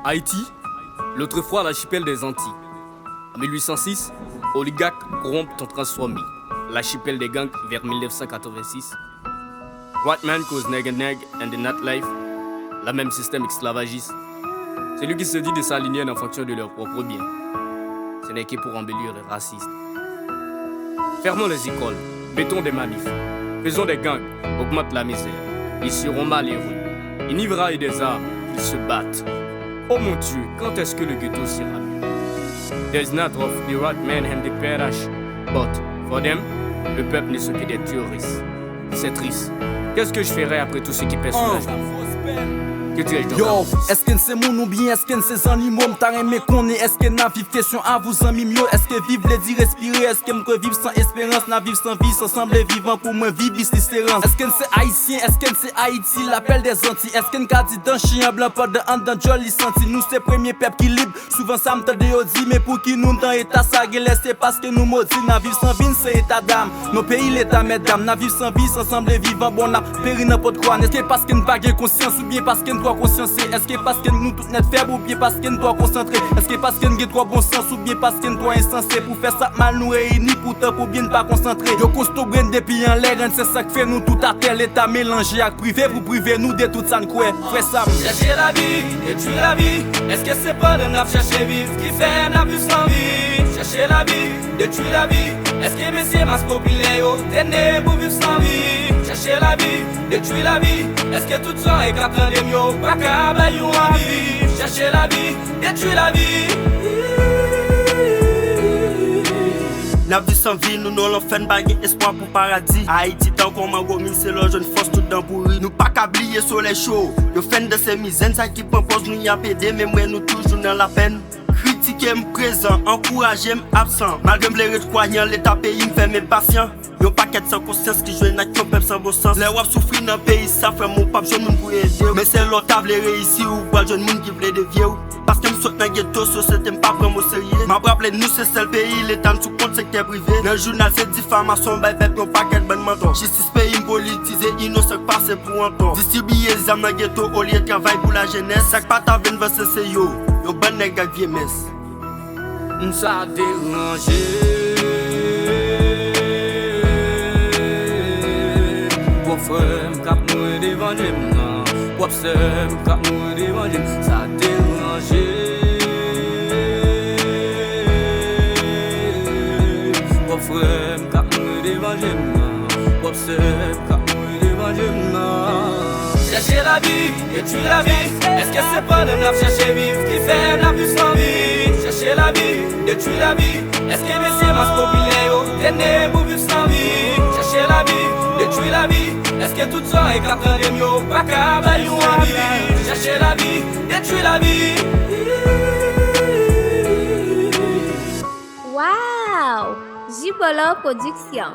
Haïti, l'autrefois l'archipel des Antilles. En 1806, oligarques corrompent ont transformé l'archipel des gangs vers 1986. White man cause neg and the nightlife, la même système esclavagiste. Celui qui se dit de s'aligner en fonction de leur propre bien, ce n'est que pour embellir les racistes. Fermons les écoles, mettons des manifs, faisons des gangs, augmente la misère. Ils seront malheureux. Il n'y aura et des armes, ils se battent. Oh mon Dieu, quand est-ce que le ghetto sera mieux? There's not of the right man and the perish, but for them, le peuple n'est ce que des terroristes. C'est triste. Qu'est-ce que je ferais après tout ce qui pèse sur la journée? Yo, est-ce que c'est mon ou bien est-ce que c'est animaux m'ta aimé qu'on est, est-ce que n'a vive question à vous amis mieux, est-ce que vivre les dire respirer, est-ce que me vivre sans espérance, n'a vivre sans vie, sans sembler vivant pour moi vivre l'espérance. Est-ce que c'est haïtien, est-ce que c'est Haïti, l'appel des Antilles, est-ce que qu'a dit d'un chien blanc pas de hand dans jolly senti, nous c'est premier peuple qui libre, souvent ça m't'a dit mais pour qui nous dans état ça c'est parce que nous maudit, n'a vivre sans vie c'est état d'âme, nos pays l'état mesdames, n'a vivre sans vie, sans sembler vivant, bon n'a péri n'importe quoi, est-ce que parce que nous pas conscience ou bien parce que nous conscience, est-ce que parce que nous toutes net faibles ou bien parce que nous doit concentrer, est-ce que parce que nous avons trop bon sens ou bien parce que nous doit insensé pour faire ça mal nous réunir pourtant pour bien ne pas concentrer. Yo costo brain depuis en l'air, c'est ça que fait nous tout à terre l'état mélangé avec privé pour priver nous de tout ça nous quoi. Frère Sam. Chercher la vie et tuer la vie, est-ce que c'est pas de nous chercher vivre qui fait n'a plus sans vie? Chercher la vie, de tuer la vie, est-ce que messieurs masse populaire yo tenez pour vivre sans vie? Chercher la vie, de tuer la vie, est-ce que tout ça est capable de mieux? Pas qu'à bailler la vie, chercher la vie, de tuer la vie. N'a vu sans vie, nous n'allons faire baguer espoir pour paradis. Haïti, tant qu'on m'a gommé, c'est le jeune force tout dans pourri. Nous pas qu'ablier sur les shows. Nous faisons de ces misaines, ça qui propose nous y a pédé, mais moi nous toujours dans la peine. Critiquer présent, encourager absent. Malgré les croyants, l'état pays me fait mes patients. Yon paquet sans conscience qui joue avec ton peuple sans bon sens. Les wap souffrir dans le pays, ça fait mon pape, jeune moun pour aider. Mais c'est l'autre table réussir ou pas jeune moun qui voulait dévier. Parce que m'saute dans le ghetto, société m'pas prendre au sérieux. M'a rappelé nous c'est seul pays, l'état sous compte secteur privé. Dans le journal c'est diffamation, bah peuple yon paquet bon menton. Justice pays politisé, innocent passé pour un temps. Distribuer les âmes dans le ghetto au lieu de travail pour la jeunesse. Sac pas ta veine verser c'est yo, yon bon nègre avec vieux messe. Ça a dérangé. Frère, m'cap mourir devant Dieu, wap sœur, m'cap mourir devant Dieu, ça a dérangé. Wap frère, m'cap mourir devant Dieu, wap sœur, m'cap mourir devant Dieu. Chercher la vie et tuer la vie, est-ce que c'est pas de nous chercher vivre qui fait n'a plus sans vie? Chercher la vie et tuer la vie, est-ce que messieurs masse populaire yo tenez pour vivre sans vie? Chercher la vie et tuer la vie, est-ce que tout ça est capable de mieux? Pas qu'à bailler la vie, chercher la vie, détruire la vie. Wow! Jibolo Production.